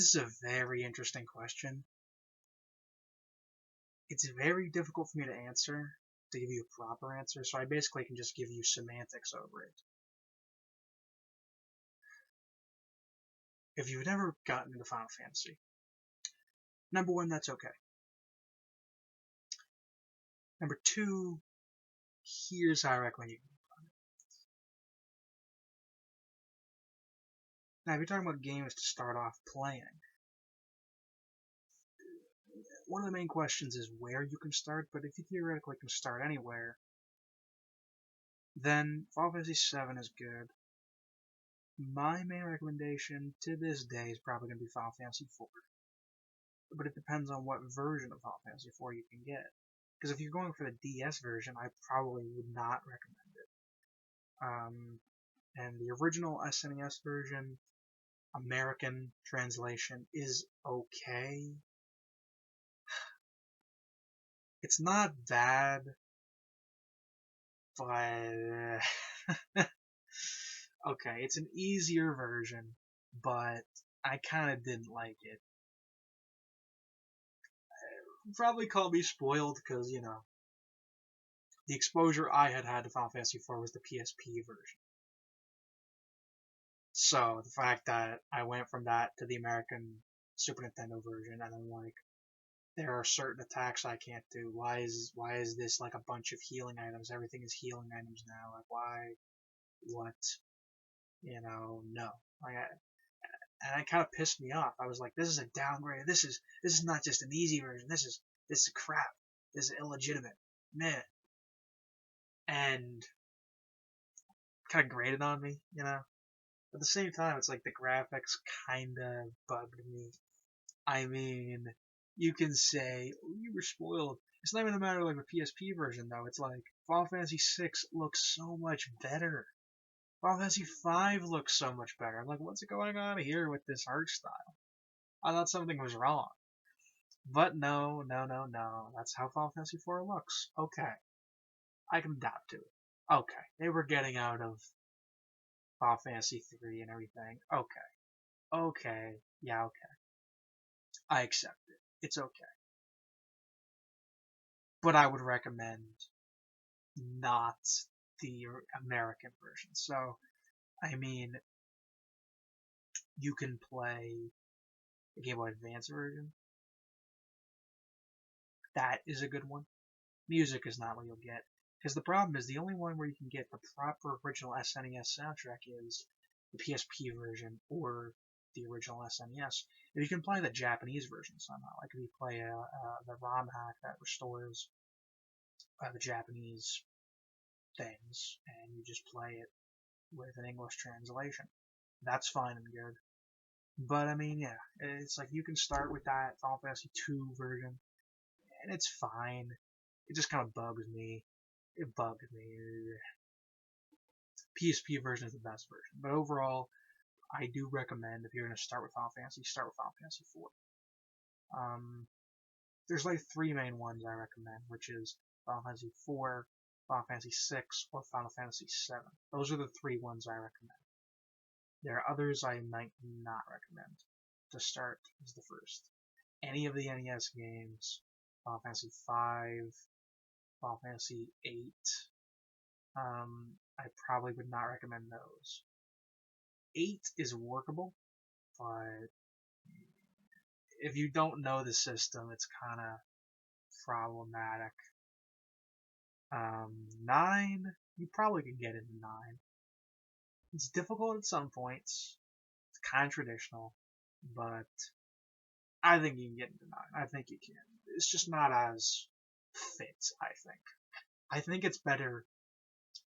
This is a very interesting question. It's very difficult for me to answer, to give you a proper answer, so I basically can just give you semantics over it. If you've never gotten into Final Fantasy, number one, that's okay. Number two, here's how I recommend you. Now, if you're talking about games to start off playing, one of the main questions is where you can start, but if you theoretically can start anywhere, then Final Fantasy VII is good. My main recommendation to this day is probably going to be Final Fantasy IV. But it depends on what version of Final Fantasy IV you can get. Because if you're going for the DS version, I probably would not recommend it. And the original SNES version, American translation, is okay. It's not bad, but okay, it's an easier version, but I kind of didn't like it. Probably call me spoiled because, the exposure I had had to Final Fantasy IV was the PSP version. So the fact that I went from that to the American Super Nintendo version, and I'm like, there are certain attacks I can't do. Why is this like a bunch of healing items? Everything is healing items now. Like why? What? No. Like, and it kind of pissed me off. I was like, this is a downgrade. This is not just an easy version. This is crap. This is illegitimate. Man. And kind of grated on me. At the same time, it's like the graphics kind of bugged me. I mean, you can say, oh, you were spoiled. It's not even a matter of like the PSP version, though. It's like Final Fantasy VI looks so much better. Final Fantasy V looks so much better. I'm like, what's going on here with this art style? I thought something was wrong. But no, no, no, no. That's how Final Fantasy IV looks. Okay. I can adapt to it. Okay. They were getting out of Final Fantasy 3 and everything. Okay. Okay. Yeah, okay. I accept it. It's okay. But I would recommend not the American version. So, I mean, you can play the Game Boy Advance version. That is a good one. Music is not what you'll get. Because the problem is the only one where you can get the proper original SNES soundtrack is the PSP version or the original SNES. If you can play the Japanese version somehow, like if you play the ROM hack that restores the Japanese things and you just play it with an English translation, that's fine and good. But I mean, yeah, it's like you can start with that Final Fantasy 2 version, and it's fine. It just kind of bugs me. It bugged me. PSP version is the best version, but overall, I do recommend if you're going to start with Final Fantasy, start with Final Fantasy 4. There's like three main ones I recommend, which is Final Fantasy 4, Final Fantasy 6, or Final Fantasy 7. Those are the three ones I recommend. There are others I might not recommend. To start is the first. Any of the NES games, Final Fantasy 5, Final Fantasy 8, I probably would not recommend those. 8 is workable, but if you don't know the system, it's kind of problematic. 9, you probably could get into 9. It's difficult at some points. It's kind of traditional, but I think you can get into 9. I think you can. It's just not as fit, I think. I think it's better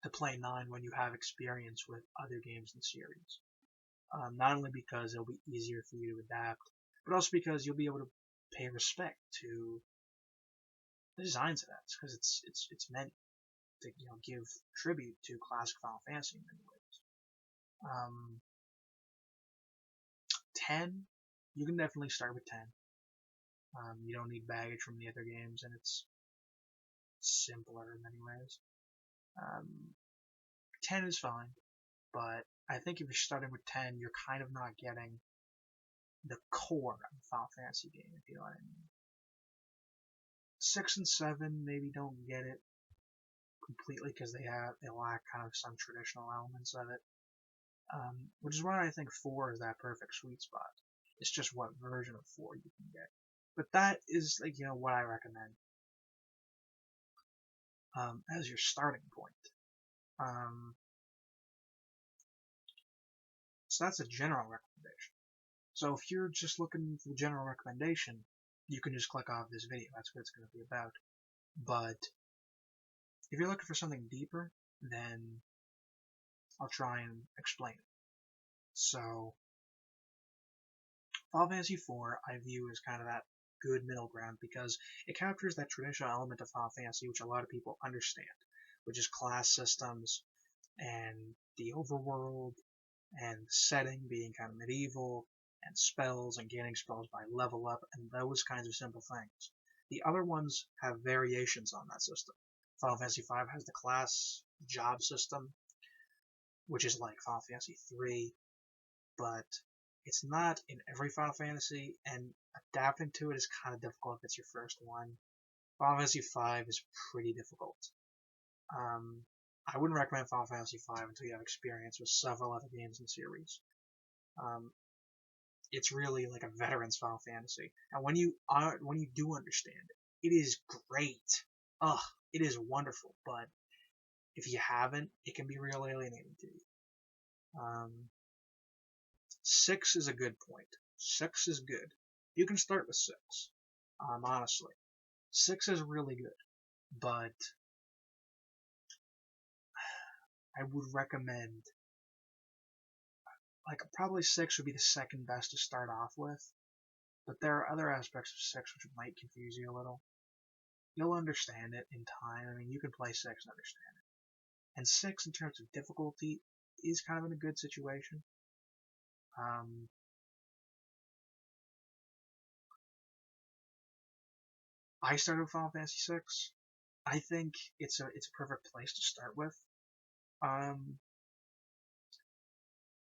to play 9 when you have experience with other games in the series. Not only because it'll be easier for you to adapt, but also because you'll be able to pay respect to the designs of that, because it's meant to give tribute to classic Final Fantasy in many ways. 10, you can definitely start with 10. You don't need baggage from the other games, and it's simpler in many ways. 10 is fine, but I think if you're starting with 10, you're kind of not getting the core of a Final Fantasy game, if you know what I mean. 6 and 7 maybe don't get it completely because they lack kind of some traditional elements of it. Which is why I think 4 is that perfect sweet spot. It's just what version of 4 you can get. But that is, like, what I recommend as your starting point. So that's a general recommendation. So if you're just looking for the general recommendation, you can just click off this video. That's what it's going to be about. But if you're looking for something deeper, then I'll try and explain it. So Final Fantasy IV I view as kind of that good middle ground because it captures that traditional element of Final Fantasy which a lot of people understand, which is class systems and the overworld and the setting being kind of medieval and spells and gaining spells by level up and those kinds of simple things. The other ones have variations on that system. Final Fantasy V has the class job system, which is like Final Fantasy III, but it's not in every Final Fantasy, and adapting to it is kind of difficult if it's your first one. Final Fantasy V is pretty difficult. I wouldn't recommend Final Fantasy V until you have experience with several other games in the series. It's really like a veteran's Final Fantasy, and when you do understand it, it is great. Ugh, it is wonderful. But if you haven't, it can be real alienating to you. 6 is a good point. 6 is good. You can start with 6. Honestly, 6 is really good, but I would recommend, like, probably 6 would be the second best to start off with, but there are other aspects of 6 which might confuse you a little. You'll understand it in time. I mean, you can play 6 and understand it. And 6, in terms of difficulty, is kind of in a good situation. I started with Final Fantasy 6. I think it's a perfect place to start with.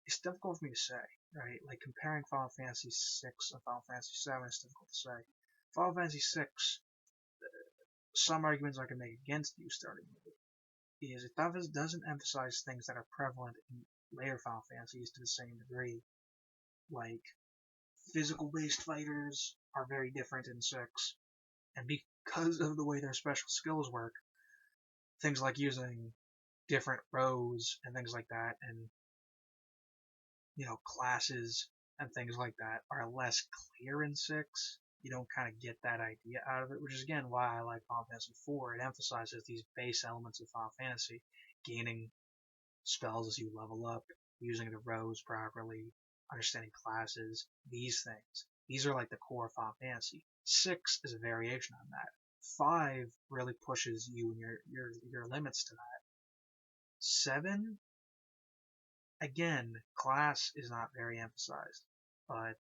It's difficult for me to say, right? Like comparing Final Fantasy 6 and Final Fantasy 7 is difficult to say. Final Fantasy 6, some arguments I can make against you starting with it is it doesn't emphasize things that are prevalent in later Final Fantasies to the same degree. Like physical based fighters are very different in 6, and because of the way their special skills work, things like using different rows and things like that, and classes and things like that are less clear in 6. You don't kind of get that idea out of it, which is again why I like Final Fantasy IV. It emphasizes these base elements of Final Fantasy, gaining spells as you level up, using the rows properly, understanding classes, these things. These are like the core of Final Fantasy. 6 is a variation on that. 5 really pushes you and your limits to that. 7, again, class is not very emphasized, but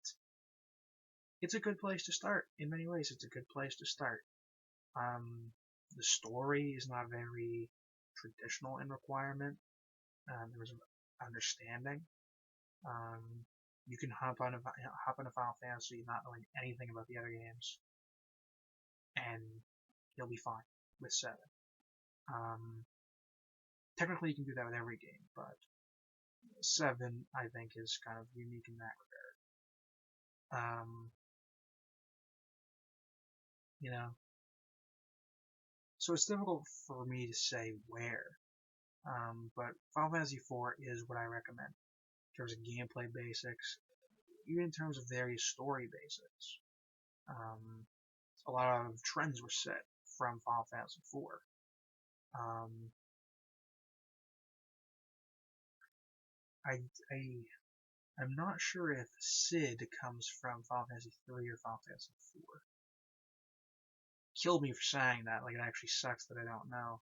it's a good place to start. In many ways, it's a good place to start. The story is not very traditional in requirement. There's an understanding. You can hop into Final Fantasy not knowing anything about the other games, and you'll be fine with 7. Technically, you can do that with every game, but 7, I think, is kind of unique in that regard. So it's difficult for me to say where, but Final Fantasy IV is what I recommend in terms of gameplay basics, even in terms of various story basics. A lot of trends were set from Final Fantasy IV. I'm not sure if Sid comes from Final Fantasy III or Final Fantasy IV. Killed me for saying that, like it actually sucks that I don't know.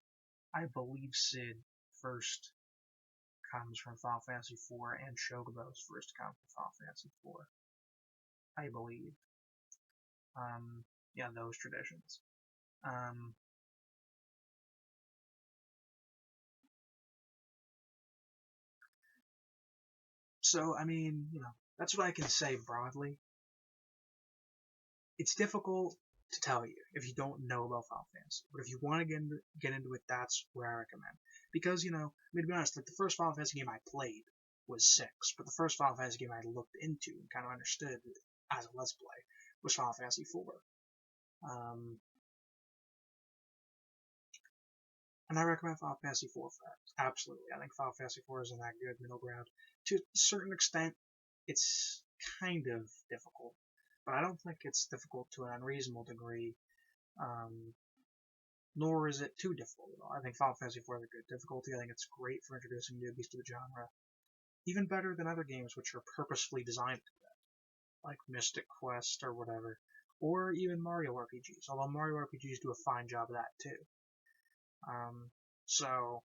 I believe Sid first comes from Final Fantasy IV and Chocobo's first come from Final Fantasy IV. I believe. Yeah, those traditions. So, I mean, that's what I can say broadly. it's difficult to tell you if you don't know about Final Fantasy. But if you want to get into it, that's where I recommend. Because, I mean, to be honest, like the first Final Fantasy game I played was 6, but the first Final Fantasy game I looked into and kind of understood as a Let's Play was Final Fantasy 4. And I recommend Final Fantasy 4 for that. Absolutely. I think Final Fantasy 4 is in that good middle ground. To a certain extent, it's kind of difficult, but I don't think it's difficult to an unreasonable degree, nor is it too difficult at all. I think Final Fantasy 4 is a good difficulty. I think it's great for introducing newbies to the genre. Even better than other games which are purposefully designed to that, like Mystic Quest or whatever, or even Mario RPGs, although Mario RPGs do a fine job of that too. So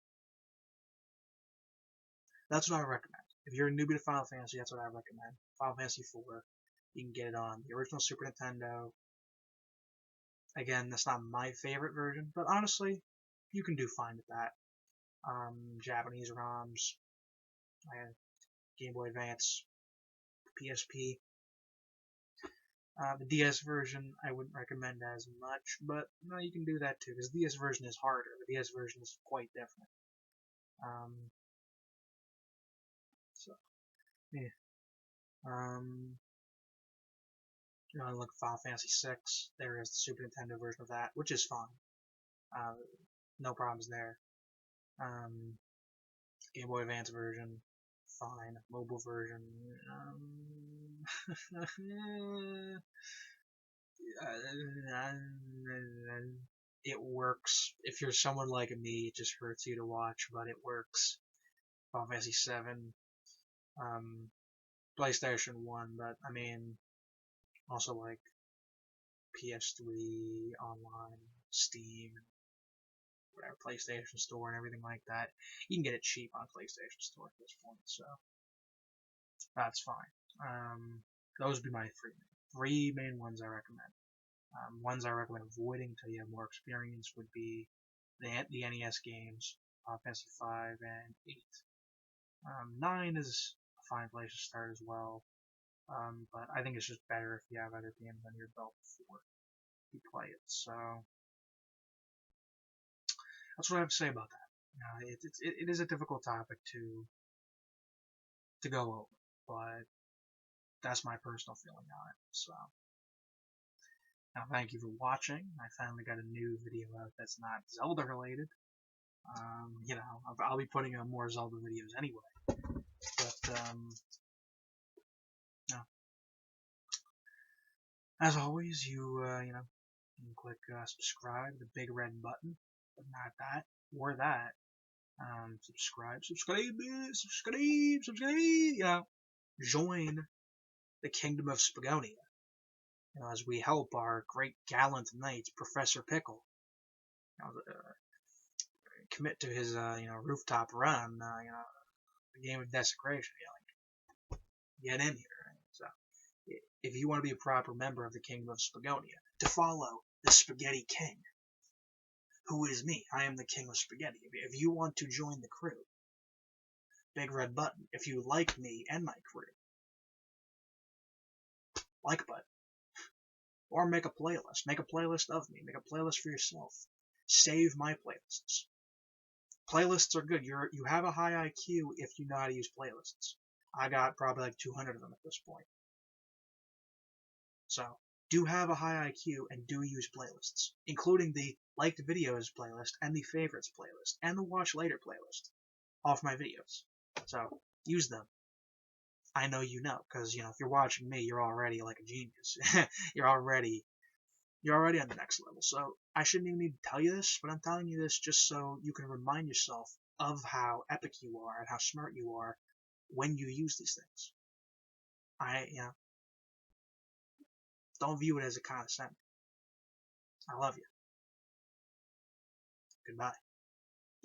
that's what I recommend. If you're a newbie to Final Fantasy, that's what I recommend. Final Fantasy 4. You can get it on the original Super Nintendo. Again, that's not my favorite version, but honestly, you can do fine with that. Japanese ROMs, Game Boy Advance, PSP. The DS version I wouldn't recommend as much, but no, you can do that too, because the DS version is harder. The DS version is quite different. So, yeah. Look at Final Fantasy VI. There is the Super Nintendo version of that, which is fine. No problems there. Game Boy Advance version, fine. Mobile version, it works. If you're someone like me, it just hurts you to watch, but it works. Final Fantasy 7, PlayStation 1, but I mean, also like PS3 online, Steam, whatever, PlayStation Store and everything like that. You can get it cheap on PlayStation Store at this point, so that's fine. Those would be my three main ones I recommend. Ones I recommend avoiding until you have more experience would be the NES games, Final Fantasy 5 and 8. 9 is a fine place to start as well, but I think it's just better if you have other games on your belt before you play it. So that's what I have to say about that. It is a difficult topic to go over, but that's my personal feeling on it. So now, thank you for watching. I finally got a new video out that's not Zelda related. I'll be putting out more Zelda videos anyway. But as always, you can click subscribe, the big red button, but not that or that. Subscribe. Join the Kingdom of Spagonia. As we help our great gallant knight, Professor Pickle, commit to his rooftop run, the game of desecration. Get in here. So, if you want to be a proper member of the Kingdom of Spagonia, to follow the Spaghetti King, who is me, I am the King of Spaghetti. If you want to join the crew, big red button. If you like me and my crew, like button. Or make a playlist. Make a playlist of me. Make a playlist for yourself. Save my playlists. Playlists are good. You have a high IQ if you know how to use playlists. I got probably like 200 of them at this point. So, do have a high IQ and do use playlists, including the liked videos playlist and the favorites playlist and the watch later playlist off my videos. So, use them. I know you know, because if you're watching me, you're already like a genius. you're already on the next level. So I shouldn't even need to tell you this, but I'm telling you this just so you can remind yourself of how epic you are and how smart you are when you use these things. Don't view it as a condescending. I love you. Goodbye.